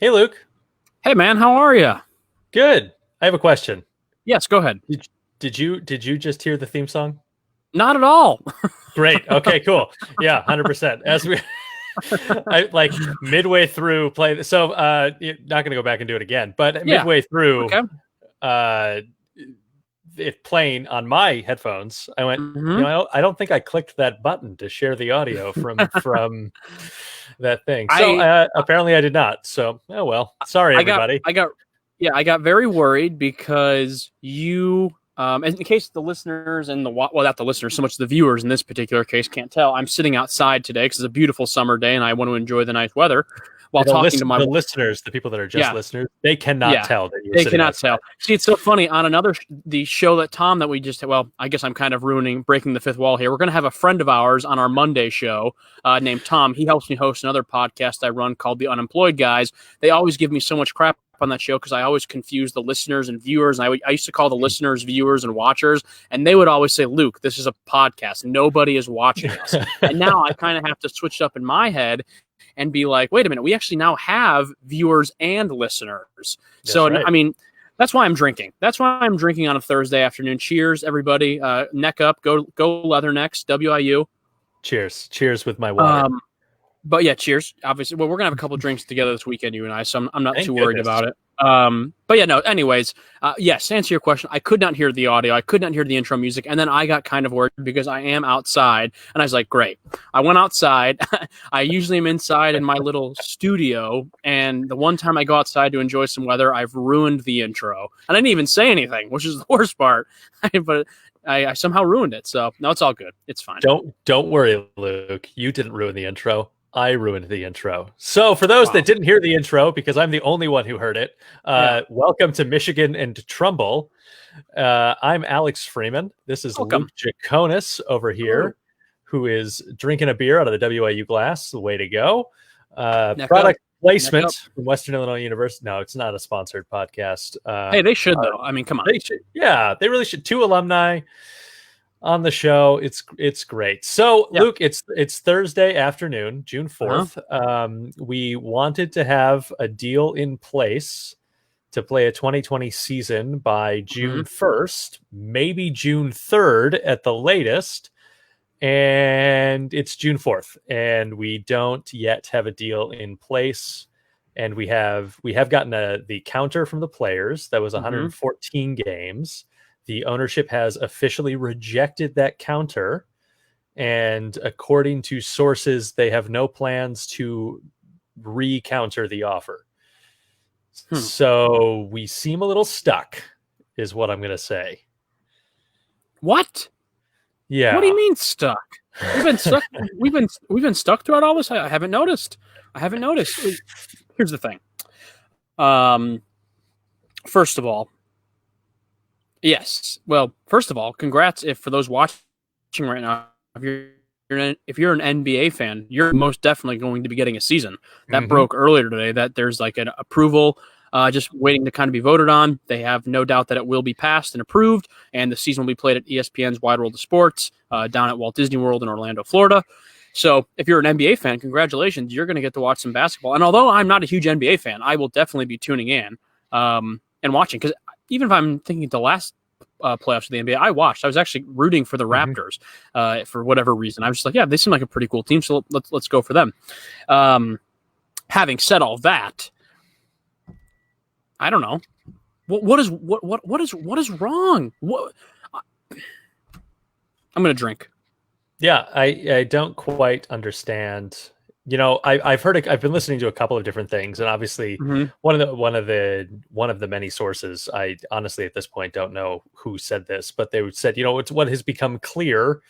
Hey, Luke. Hey, man, how are you? Good. I have a question. Yes, go ahead. Did you just hear the theme song? Not at all. Great. Okay, cool. Yeah, 100%. As we I like midway through play so you're not going to go back and do it again, but Yeah. midway through Okay. uh it playing on my headphones, I went, hmm I don't think I clicked that button to share the audio from that thing. So I apparently I did not. So, oh well. Sorry I got everybody. I got yeah, I got very worried because in case the listeners and not the listeners, so much the viewers in this particular case can't tell, I'm sitting outside today because it's a beautiful summer day and I want to enjoy the nice weather while talking to my The listeners, the people that are just yeah. listeners, they cannot Yeah, tell that you're they sitting cannot outside. tell. See, it's so funny. On the show that Tom that we just well, I guess I'm kind of breaking the fifth wall here. We're going to have a friend of ours on our Monday show named Tom. He helps me host another podcast I run called The Unemployed Guys. They always give me so much crap on that show because I always confuse the listeners and viewers. And I used to call the listeners viewers and watchers, and they would always say, "Luke, this is a podcast. Nobody is watching us." And now I kind of have to switch it up in my head and be like, wait a minute, we actually now have viewers and listeners. So, Right. I mean, that's why I'm drinking. That's why I'm drinking on a Thursday afternoon. Cheers, everybody. Neck up. Go Leathernecks. WIU. Cheers with my water. But yeah, cheers. Obviously, well, we're gonna have a couple drinks together this weekend, you and I. So I'm not Thank too worried goodness. about it. But yeah, no. Anyways, yes. To answer your question, I could not hear the audio. I could not hear the intro music, and then I got kind of worried because I am outside, and I was like, great. I went outside. I usually am inside in my little studio, and the one time I go outside to enjoy some weather, I've ruined the intro, and I didn't even say anything, which is the worst part. But I somehow ruined it. So no, it's all good. It's fine. Don't worry, Luke. You didn't ruin the intro. I ruined the intro. So for those that didn't hear the intro, because I'm the only one who heard it, welcome to Michigan and Trumbull. I'm Alex Freeman. This is Welcome. Luke Jaconis over here, who is drinking a beer out of the WIU glass. The way to go. Product placement from Western Illinois University. No, it's not a sponsored podcast. Hey, they should though. I mean, come on. They should. Yeah, they really should. 2 alumni on the show. It's great. So Luke, it's Thursday afternoon, June 4th. We wanted to have a deal in place to play a 2020 season by June 1st, maybe June 3rd at the latest. And it's June 4th, and we don't yet have a deal in place. And we have gotten the counter from the players. That was 114 games. The ownership has officially rejected that counter. And according to sources, they have no plans to re-counter the offer. So we seem a little stuck, is what I'm going to say. What? Yeah. What do you mean stuck? We've been stuck. we've been stuck throughout all this. I haven't noticed. Here's the thing. First of all, yes. Well, first of all, congrats for those watching right now. If you're an NBA fan, you're most definitely going to be getting a season. That broke earlier today. That there's like an approval, just waiting to kind of be voted on. They have no doubt that it will be passed and approved, and the season will be played at ESPN's Wide World of Sports down at Walt Disney World in Orlando, Florida. So if you're an NBA fan, congratulations, you're going to get to watch some basketball. And although I'm not a huge NBA fan, I will definitely be tuning in and watching, because even if I'm thinking the last playoffs of the NBA, I watched. I was actually rooting for the Raptors for whatever reason. I was just like, yeah, they seem like a pretty cool team, so let's go for them. Having said all that, I don't know what is wrong. I'm gonna drink. Yeah, I don't quite understand. I've been listening to a couple of different things, and obviously one of the many sources. I honestly at this point don't know who said this, but they said, it's what has become clear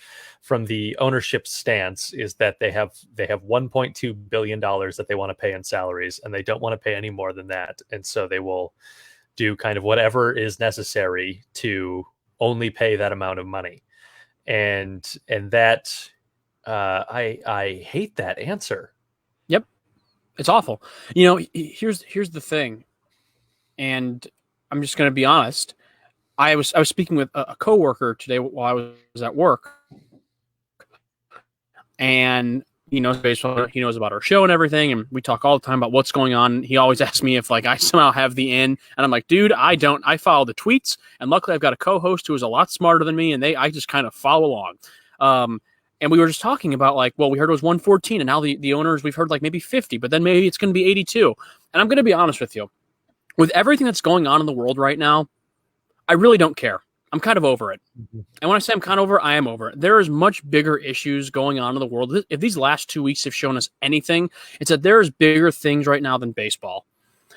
from the ownership stance is that they have $1.2 billion that they want to pay in salaries, and they don't want to pay any more than that, and so they will do kind of whatever is necessary to only pay that amount of money. And that I hate that answer. Yep, it's awful. Here's the thing, and I'm just going to be honest. I was speaking with a coworker today while I was at work, and he knows baseball. He knows about our show and everything, and we talk all the time about what's going on. He always asks me if like I somehow have the in, and I'm like, dude, I don't. I follow the tweets, and luckily I've got a co-host who is a lot smarter than me, and I just kind of follow along. And we were just talking about like, well, we heard it was 114, and now the owners we've heard like maybe 50, but then maybe it's going to be 82. And I'm going to be honest with you, with everything that's going on in the world right now, I really don't care. I'm kind of over it. Mm-hmm. And when I say I'm kind of over it, I am over it. There is much bigger issues going on in the world. If these last 2 weeks have shown us anything, it's that there is bigger things right now than baseball.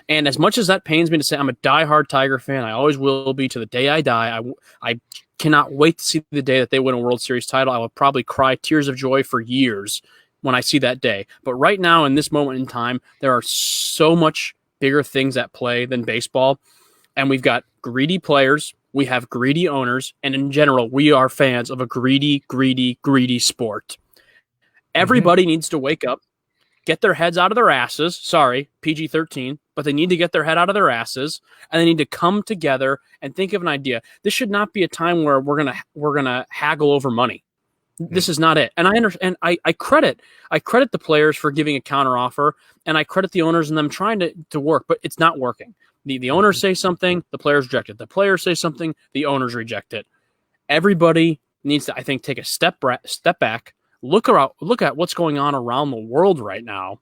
And as much as that pains me to say, I'm a diehard Tiger fan. I always will be to the day I die. I cannot wait to see the day that they win a World Series title. I will probably cry tears of joy for years when I see that day. But right now, in this moment in time, there are so much bigger things at play than baseball. And we've got greedy players. We have greedy owners, and in general, we are fans of a greedy, greedy, greedy sport. Everybody needs to wake up, get their heads out of their asses. Sorry, PG-13, but they need to get their head out of their asses, and they need to come together and think of an idea. This should not be a time where we're gonna haggle over money. This is not it. And I understand. I credit the players for giving a counteroffer, and I credit the owners and them trying to work, but it's not working. The owners say something, the players reject it. The players say something, the owners reject it. Everybody needs to, I think, take a step back, look at what's going on around the world right now,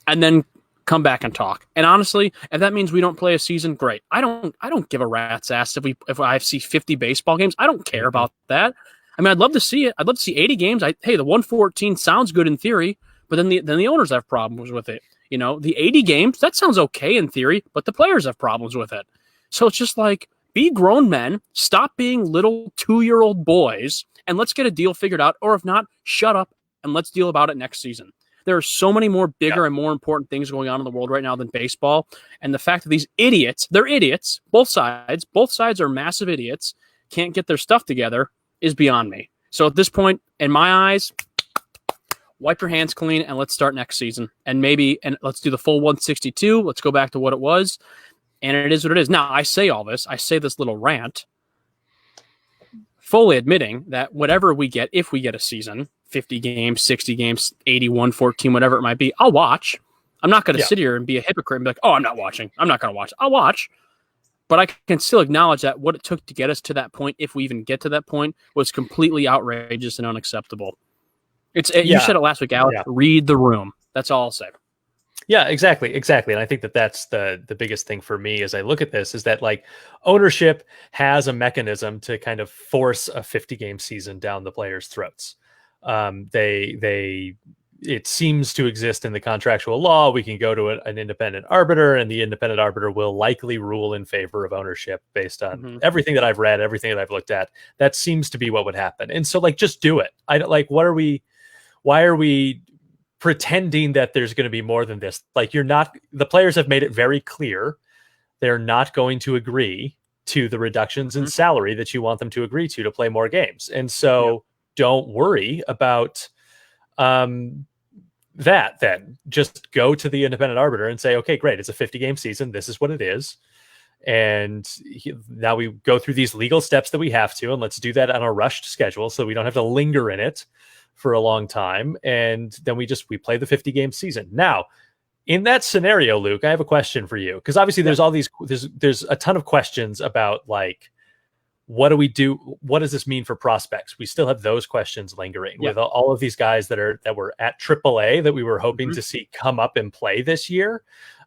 and then come back and talk. And honestly, if that means we don't play a season, great. I don't give a rat's ass if I see 50 baseball games. I don't care about that. I mean, I'd love to see it. I'd love to see 80 games. Hey, the 114 sounds good in theory, but then the owners have problems with it. You know, the 80 games, that sounds okay in theory, but the players have problems with it. So it's just like, be grown men, stop being little 2-year-old boys, and let's get a deal figured out. Or if not, shut up and let's deal about it next season. There are so many more bigger and more important things going on in the world right now than baseball. And the fact that these idiots, they're idiots, both sides are massive idiots, can't get their stuff together is beyond me. So at this point, in my eyes, wipe your hands clean and let's start next season. And let's do the full 162. Let's go back to what it was. And it is what it is. Now, I say this little rant, fully admitting that whatever we get, if we get a season, 50 games, 60 games, 81, 14, whatever it might be, I'll watch. I'm not going to sit here and be a hypocrite and be like, oh, I'm not watching. I'm not going to watch. I'll watch. But I can still acknowledge that what it took to get us to that point, if we even get to that point, was completely outrageous and unacceptable. You said it last week, Alex. Yeah. Read the room. That's all I'll say. Yeah, exactly. And I think that's the biggest thing for me as I look at this is that like ownership has a mechanism to kind of force a 50-game season down the players' throats. It seems to exist in the contractual law. We can go to an independent arbiter, and the independent arbiter will likely rule in favor of ownership based on everything that I've read, everything that I've looked at. That seems to be what would happen. And so like, just do it. Why are we pretending that there's going to be more than this? Like the players have made it very clear. They're not going to agree to the reductions in salary that you want them to agree to play more games. And so don't worry about that then. Just go to the independent arbiter and say, okay, great. It's a 50-game season. This is what it is. And now we go through these legal steps that we have to, and let's do that on a rushed schedule so we don't have to linger in it for a long time. And then we play the 50-game season. Now, in that scenario, Luke, I have a question for you, because obviously there's a ton of questions about like, what do we do? What does this mean for prospects? We still have those questions lingering with all of these guys that were at AAA that we were hoping to see come up and play this year.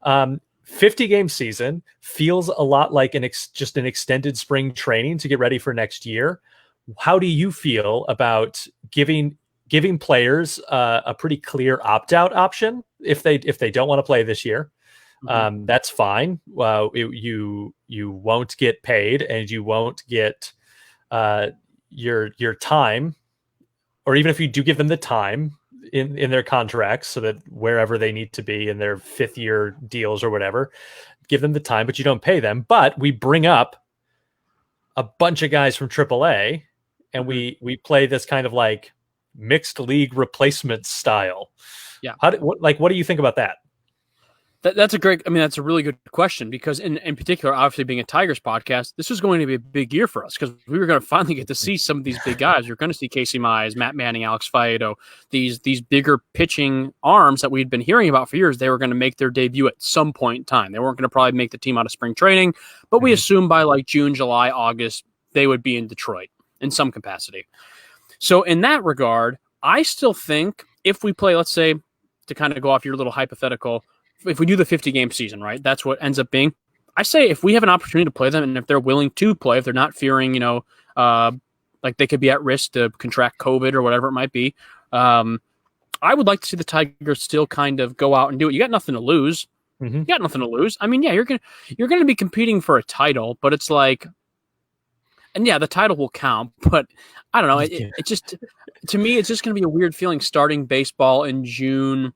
50-game season feels a lot like just an extended spring training to get ready for next year. How do you feel about giving players a pretty clear opt-out option if they don't want to play this year? That's fine. You won't get paid, and you won't get your time, or even if you do give them the time in their contracts, so that wherever they need to be in their 5th-year deals or whatever, give them the time, but you don't pay them. But we bring up a bunch of guys from AAA, and we play this kind of like mixed league replacement style. Yeah. What do you think about that? That's a really good question, because in particular, obviously being a Tigers podcast, this was going to be a big year for us because we were going to finally get to see some of these big guys. You're going to see Casey Mize, Matt Manning, Alex Faedo, these bigger pitching arms that we'd been hearing about for years. They were going to make their debut at some point in time. They weren't going to probably make the team out of spring training, but we assumed by like June, July, August, they would be in Detroit in some capacity. So in that regard, I still think if we play, let's say, to kind of go off your little hypothetical, if we do the 50-game season, right, that's what ends up being. I say if we have an opportunity to play them, and if they're willing to play, if they're not fearing, like they could be at risk to contract COVID or whatever it might be, I would like to see the Tigers still kind of go out and do it. You got nothing to lose. You got nothing to lose. I mean, yeah, you're gonna be competing for a title, but it's like, and yeah, the title will count, but I don't know. It just, to me, it's just gonna be a weird feeling starting baseball in June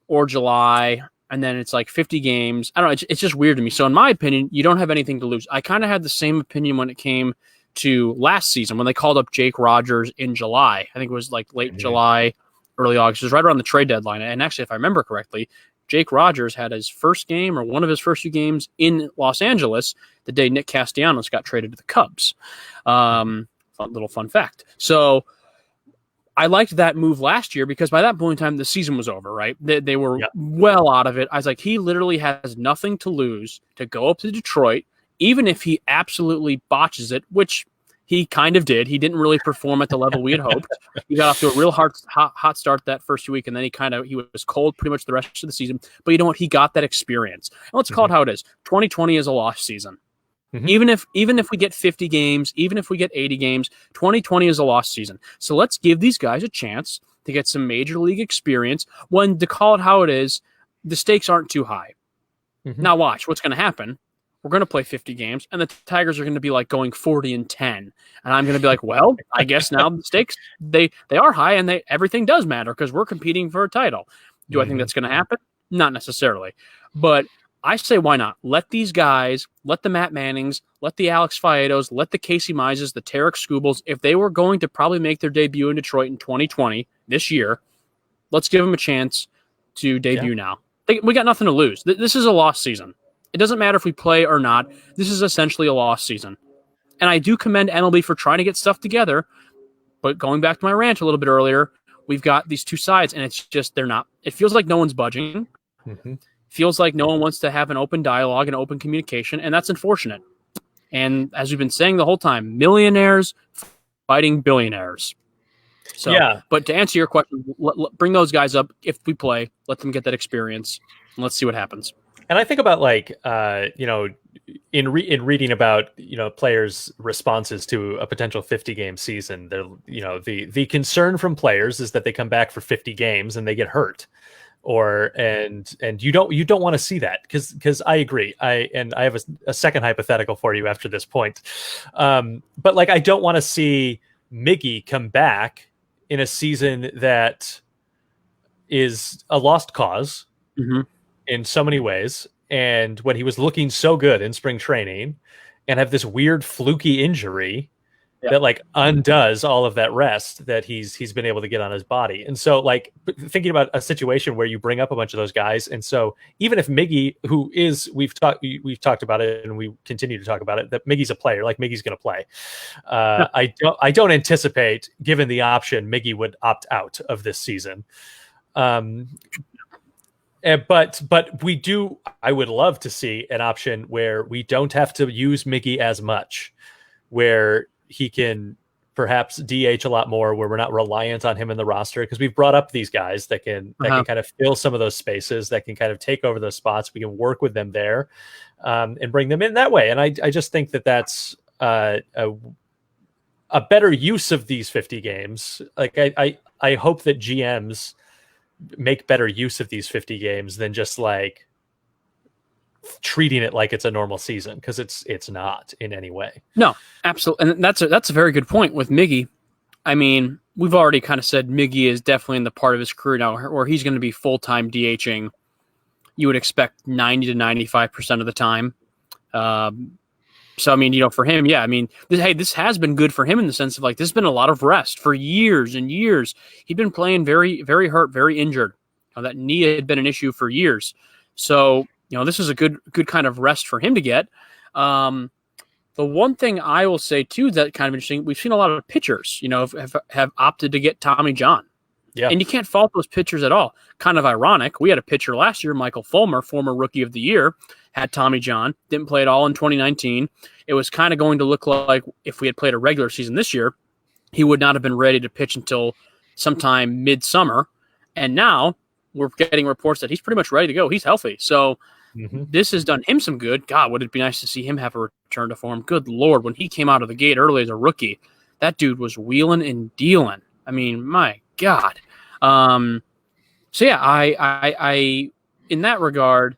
or July. And then it's like 50 games. I don't know. It's just weird to me. So in my opinion, you don't have anything to lose. I kind of had the same opinion when it came to last season when they called up Jake Rogers in July. I think it was like late July, early August. It was right around the trade deadline. And actually, if I remember correctly, Jake Rogers had his first game or one of his first few games in Los Angeles the day Nick Castellanos got traded to the Cubs. Little fun fact. So I liked that move last year because by that point in time, the season was over, right? They were well out of it. I was like, he literally has nothing to lose to go up to Detroit, even if he absolutely botches it, which he kind of did. He didn't really perform at the level we had hoped. He got off to a real hot start that first week, and then he was cold pretty much the rest of the season. But you know what? He got that experience. And let's call it how it is. 2020 is a lost season. Even if we get 50 games, even if we get 80 games, 2020 is a lost season. So let's give these guys a chance to get some major league experience. When, to call it how it is, the stakes aren't too high. Now watch what's going to happen. We're going to play 50 games, and the Tigers are going to be like going 40-10, and I'm going to be like, well, I guess now the stakes they are high, and everything does matter because we're competing for a title. Do I think that's going to happen? Not necessarily, but I say, why not? Let these guys, let the Matt Mannings, let the Alex Faedos, let the Casey Mizes, the Tarek Skubals, if they were going to probably make their debut in Detroit in 2020, this year, let's give them a chance to debut now. We got nothing to lose. This is a lost season. It doesn't matter if we play or not. This is essentially a lost season. And I do commend MLB for trying to get stuff together, but going back to my rant a little bit earlier, we've got these two sides, and it's just, they're not. It feels like no one's budging. Feels like no one wants to have an open dialogue and open communication, and that's unfortunate. And as we've been saying the whole time, millionaires fighting billionaires. So, but to answer your question, bring those guys up if we play. Let them get that experience, and let's see what happens. And I think about in reading about players' responses to a potential 50-game season, the concern from players is that they come back for 50 games and they get hurt. And you don't want to see that because I agree. I have a second hypothetical for you after this point. But like, I don't want to see Miggy come back in a season that is a lost cause in so many ways. And when he was looking so good in spring training and have this weird fluky injury that like undoes all of that rest that he's been able to get on his body. And so like thinking about a situation where you bring up a bunch of those guys. And so even if Miggy, who is, we've talked about it and we continue to talk about it, that Miggy's a player, like Miggy's going to play. I don't anticipate, given the option, Miggy would opt out of this season. But we do, I would love to see an option where we don't have to use Miggy as much, where he can perhaps DH a lot more, where we're not reliant on him in the roster, because we've brought up these guys that can kind of fill some of those spaces, that can kind of take over those spots. We can work with them there and bring them in that way. And I just think that that's a better use of these 50 games. Like I hope that GMs make better use of these 50 games than just like treating it like it's a normal season, because it's not in any way. No, absolutely. And that's a very good point with Miggy. I mean, we've already kind of said Miggy is definitely in the part of his career now where he's going to be full-time DHing. You would expect 90 to 95% of the time. So, I mean, for him, yeah, I mean, this has been good for him in the sense of like, this has been a lot of rest for years and years. He'd been playing very, very hurt, very injured. That knee had been an issue for years. So, this is a good kind of rest for him to get. The one thing I will say, too, that kind of interesting, we've seen a lot of pitchers, have opted to get Tommy John. Yeah. And you can't fault those pitchers at all. Kind of ironic. We had a pitcher last year, Michael Fulmer, former Rookie of the Year, had Tommy John, didn't play at all in 2019. It was kind of going to look like if we had played a regular season this year, he would not have been ready to pitch until sometime midsummer. And now we're getting reports that he's pretty much ready to go. He's healthy. So this has done him some good. God, would it be nice to see him have a return to form? Good Lord, when he came out of the gate early as a rookie, that dude was wheeling and dealing. I mean, my God. So yeah, I in that regard,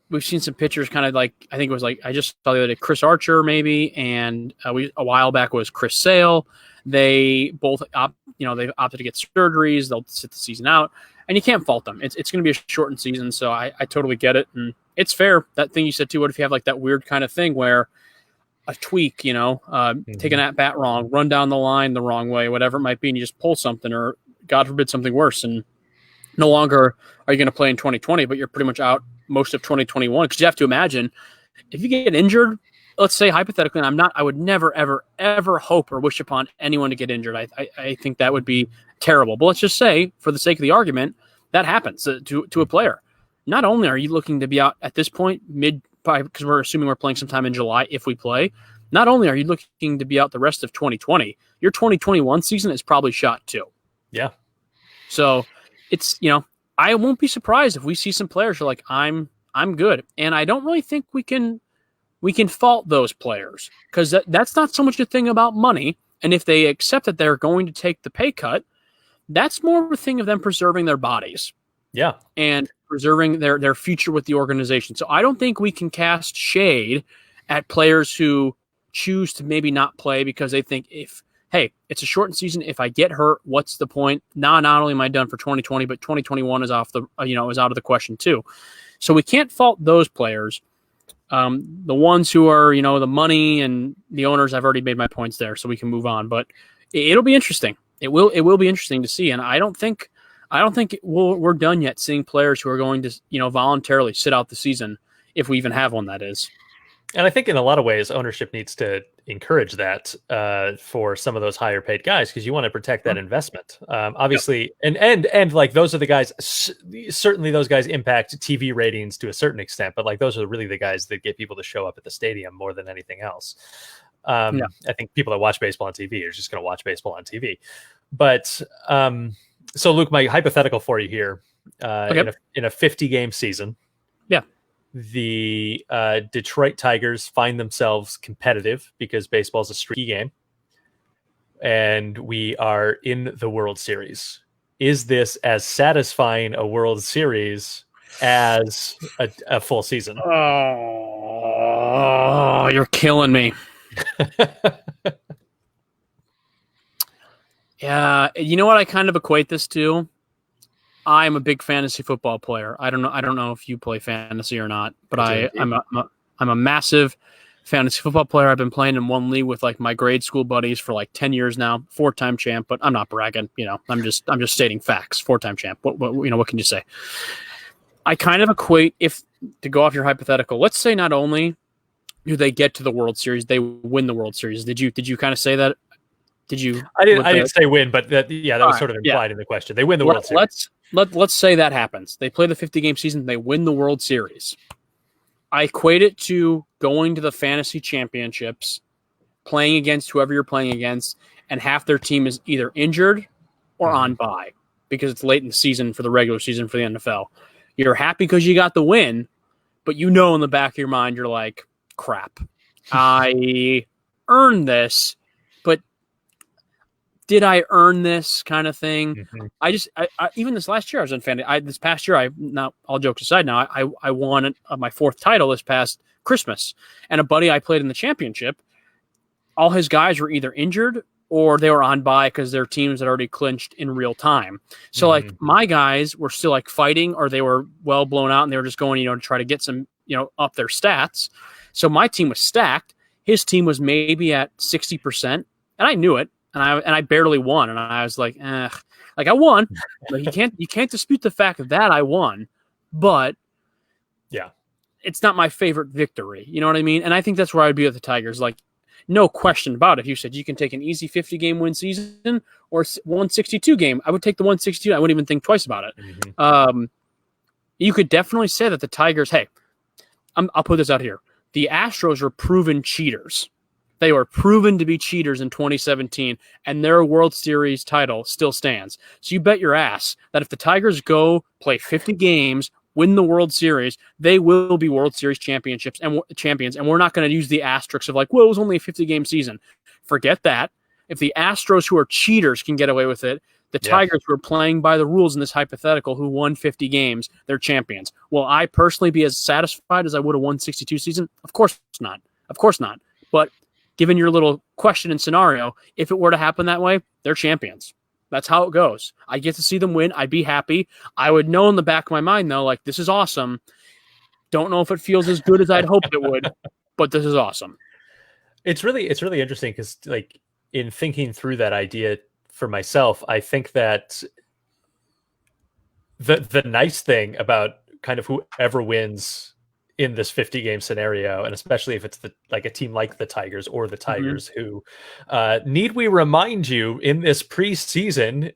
we've seen some pitchers kind of like, I think it was like, I just saw the other day, Chris Archer maybe, and a while back was Chris Sale. They both they've opted to get surgeries. They'll sit the season out, and you can't fault them. It's going to be a shortened season, so I totally get it, and it's fair. That thing you said too. What if you have like that weird kind of thing where a tweak, take an at bat wrong, run down the line the wrong way, whatever it might be, and you just pull something, or God forbid something worse, and no longer are you going to play in 2020, but you're pretty much out most of 2021. Because you have to imagine, if you get injured, let's say hypothetically, and I would never, ever, ever hope or wish upon anyone to get injured. I think that would be terrible. But let's just say, for the sake of the argument, that happens to a player. Not only are you looking to be out at this point, because we're assuming we're playing sometime in July if we play, not only are you looking to be out the rest of 2020, your 2021 season is probably shot too. Yeah. So it's, I won't be surprised if we see some players who are like, I'm good. And I don't really think we can fault those players, because that's not so much a thing about money. And if they accept that they're going to take the pay cut, that's more of a thing of them preserving their bodies. Yeah. And preserving their future with the organization. So I don't think we can cast shade at players who choose to maybe not play because they think, hey, it's a shortened season. If I get hurt, what's the point? Not only am I done for 2020, but 2021 is out of the question too. So we can't fault those players. The ones who are, the money and the owners, I've already made my points there, so we can move on. But it'll be interesting. It will be interesting to see. And I don't think we're done yet seeing players who are going to, voluntarily sit out the season, if we even have one, that is. And I think in a lot of ways, ownership needs to encourage that for some of those higher paid guys, because you want to protect that investment. Obviously, and like those are the guys, certainly those guys impact TV ratings to a certain extent, but like those are really the guys that get people to show up at the stadium more than anything else. I think people that watch baseball on TV are just going to watch baseball on TV. But so Luke, my hypothetical for you here, in a 50-game season, the Detroit Tigers find themselves competitive because baseball is a streaky game, and we are in the World Series. Is this as satisfying a World Series as a full season? Oh, you're killing me. Yeah, you know what I kind of equate this to? I'm a big fantasy football player. I don't know if you play fantasy or not, but I'm a massive fantasy football player. I've been playing in one league with like my grade school buddies for like 10 years now, 4-time champ, but I'm not bragging, I'm just stating facts. 4-time champ. What can you say? I kind of equate, if to go off your hypothetical, let's say not only do they get to the World Series, they win the World Series. Did you kind of say that? Did you? I didn't say win, but that was sort of implied in the question. They win the World Series. Let's say that happens. They play the 50-game season. They win the World Series. I equate it to going to the fantasy championships, playing against whoever you're playing against, and half their team is either injured or on bye because it's late in the season for the regular season for the NFL. You're happy because you got the win, but in the back of your mind, you're like, crap, I earned this, but did I earn this kind of thing? I even this last year I was in fantasy. This past year, not all jokes aside, now I won my 4th title this past Christmas, and a buddy I played in the championship, all his guys were either injured or they were on bye because their teams had already clinched in real time. So like my guys were still like fighting, or they were well blown out and they were just going, to try to get some, up their stats. So my team was stacked. His team was maybe at 60%, and I knew it. And I barely won, and I was like, like I won. But you can't dispute the fact that I won, but Yeah. It's not my favorite victory. You know what I mean? And I think that's where I'd be with the Tigers. Like, no question about it. If you said you can take an easy 50-game win season or 162 game, I would take the 162. I wouldn't even think twice about it. Mm-hmm. You could definitely say that the Tigers, hey, I'll put this out here. The Astros are proven cheaters. They were proven to be cheaters in 2017, and their World Series title still stands. So you bet your ass that if the Tigers go play 50 games, win the World Series, they will be World Series champions, and we're not going to use the asterisks of like, well, it was only a 50-game season. Forget that. If the Astros, who are cheaters, can get away with it, the Tigers, who are playing by the rules in this hypothetical, who won 50 games, they're champions. Will I personally be as satisfied as I would a 162 season? Of course not. Of course not. But given your little question and scenario, if it were to happen that way, they're champions. That's how it goes. I get to see them win. I'd be happy. I would know in the back of my mind, though, like, this is awesome. Don't know if it feels as good as I'd hoped it would, but this is awesome. It's really interesting because, like, in thinking through that idea for myself, I think that the nice thing about kind of whoever wins in this 50-game scenario, and especially if it's a team like the Tigers or the Tigers, who need we remind you in this preseason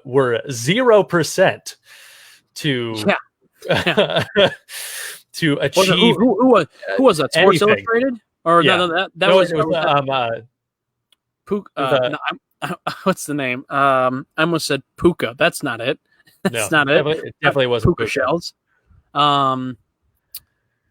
were 0% to to achieve. Who was that? Sports Illustrated? Or no, that was Puka. What's the name? I almost said Puka. That's not it. That's not it. It definitely wasn't Puka shells.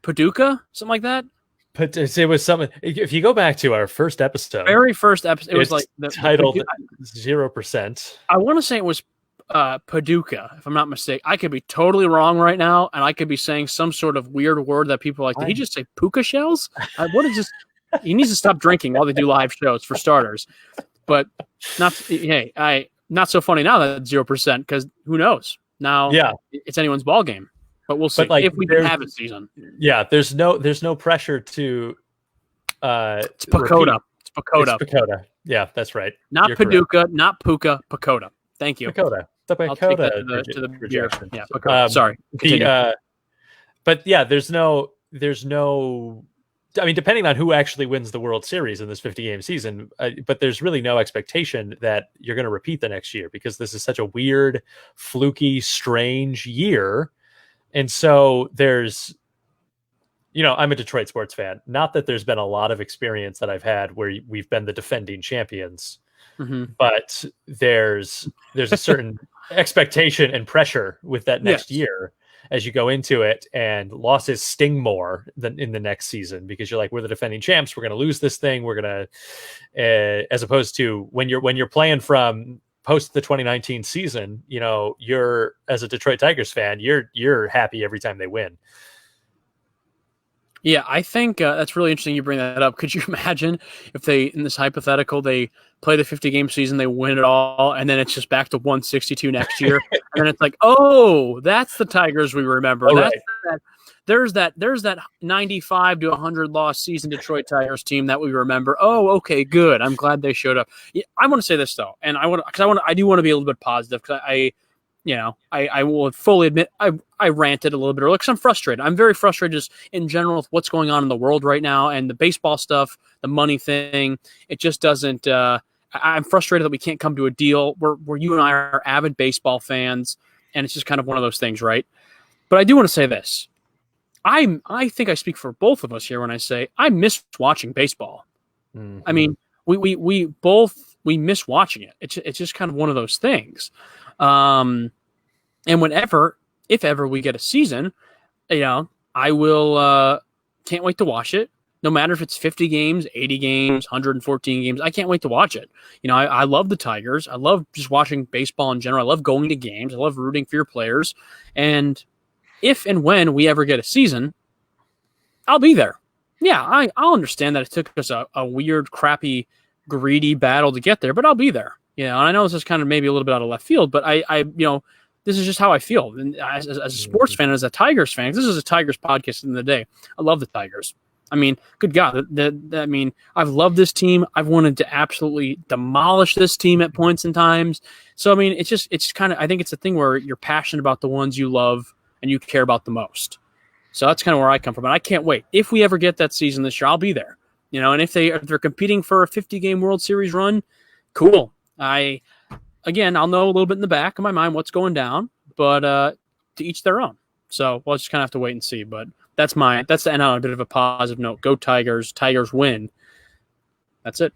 Paducah, something like that. But it was something. If you go back to our first episode, very first episode, it was like titled 0%. I want to say it was Paducah, if I'm not mistaken. I could be totally wrong right now, and I could be saying some sort of weird word that people are like. Did he just say puka shells? What is this? He needs to stop drinking while they do live shows, for starters. But not so funny now that 0%, because who knows? Now, it's anyone's ball game. But we'll see if we can have a season. Yeah, there's no pressure to. It's Pacoda. It's Pacoda. Yeah, that's right. Not Paducah, not Puka, Pacoda. Thank you. Pacoda. The Pacoda to the rejection. Yeah, Pacoda. Sorry. But yeah, there's no. I mean, depending on who actually wins the World Series in this 50-game season, but there's really no expectation that you're going to repeat the next year because this is such a weird, fluky, strange year. And so there's, I'm a Detroit sports fan. Not that there's been a lot of experience that I've had where we've been the defending champions, but there's a certain expectation and pressure with that next year as you go into it, and losses sting more than in the next season because you're like, we're the defending champs. We're going to lose this thing. We're going to, as opposed to when you're playing from post the 2019 season, you're, as a Detroit Tigers fan, you're happy every time they win. Yeah, I think that's really interesting you bring that up. Could you imagine if they, in this hypothetical, they play the 50-game season, they win it all, and then it's just back to 162 next year, and then it's like, oh, that's the Tigers we remember. There's that 95 to 100 loss season Detroit Tigers team that we remember. Oh, okay, good. I'm glad they showed up. I want to say this though, and I do want to be a little bit positive because I will fully admit I ranted a little bit earlier because I'm frustrated. I'm very frustrated just in general with what's going on in the world right now and the baseball stuff, the money thing. It just doesn't. I'm frustrated that we can't come to a deal. Where you and I are avid baseball fans, and it's just kind of one of those things, right? But I do want to say this. I think I speak for both of us here when I say I miss watching baseball. Mm-hmm. I mean, we both miss watching it. It's just kind of one of those things. And if ever we get a season, I will can't wait to watch it. No matter if it's 50 games, 80 games, 114 games, I can't wait to watch it. I love the Tigers. I love just watching baseball in general. I love going to games. I love rooting for your players. And if and when we ever get a season, I'll be there. Yeah, I'll understand that it took us a weird, crappy, greedy battle to get there, but I'll be there. And I know this is kind of maybe a little bit out of left field, but I this is just how I feel. And as a sports fan, as a Tigers fan, this is a Tigers podcast in the day. I love the Tigers. I mean, good God. I've loved this team. I've wanted to absolutely demolish this team at points and times. So, I mean, it's kind of, I think it's a thing where you're passionate about the ones you love and you care about the most. So that's kind of where I come from. And I can't wait. If we ever get that season this year, I'll be there. And if they're competing for a 50-game World Series run, cool. I'll know a little bit in the back of my mind what's going down, but to each their own. So we'll just kind of have to wait and see. But that's the end on a bit of a positive note. Go Tigers. Tigers win. That's it.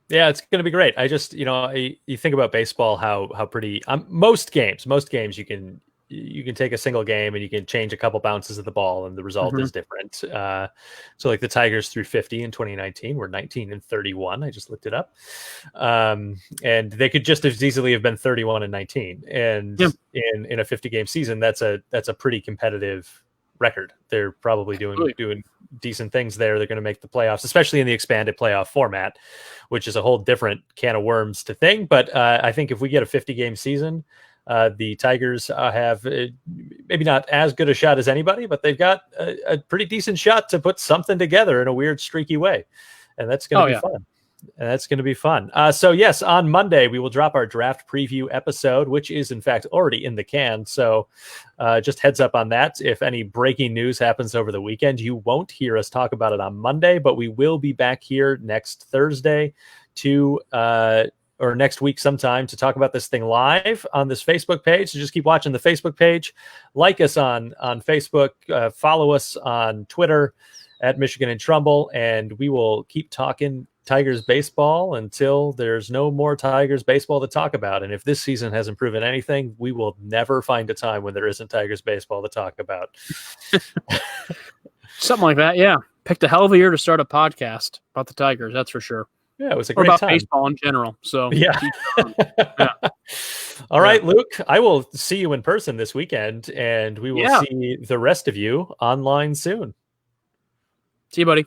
Yeah, it's going to be great. I just, you think about baseball, how pretty most games you can take a single game and you can change a couple bounces of the ball and the result is different. So like the Tigers threw 50 in 2019 were 19-31. I just looked it up. And they could just as easily have been 31-19. And in a 50 game season, that's a pretty competitive record. They're probably doing decent things there. They're going to make the playoffs, especially in the expanded playoff format, which is a whole different can of worms to thing. But I think if we get a 50 game season, the Tigers have maybe not as good a shot as anybody, but they've got a pretty decent shot to put something together in a weird, streaky way. And that's going to be fun. And that's going to be fun. So, yes, on Monday, we will drop our draft preview episode, which is, in fact, already in the can. So just heads up on that. If any breaking news happens over the weekend, you won't hear us talk about it on Monday, but we will be back here next Thursday or next week sometime to talk about this thing live on this Facebook page. So just keep watching the Facebook page. Like us on Facebook. Follow us on Twitter at Michigan and Trumbull. And we will keep talking Tigers baseball until there's no more Tigers baseball to talk about. And if this season hasn't proven anything, we will never find a time when there isn't Tigers baseball to talk about. Something like that, yeah. Picked a hell of a year to start a podcast about the Tigers, that's for sure. Yeah, it was a great about time. Baseball in general. So yeah. All right, Luke, I will see you in person this weekend, and we will see the rest of you online soon. See you, buddy.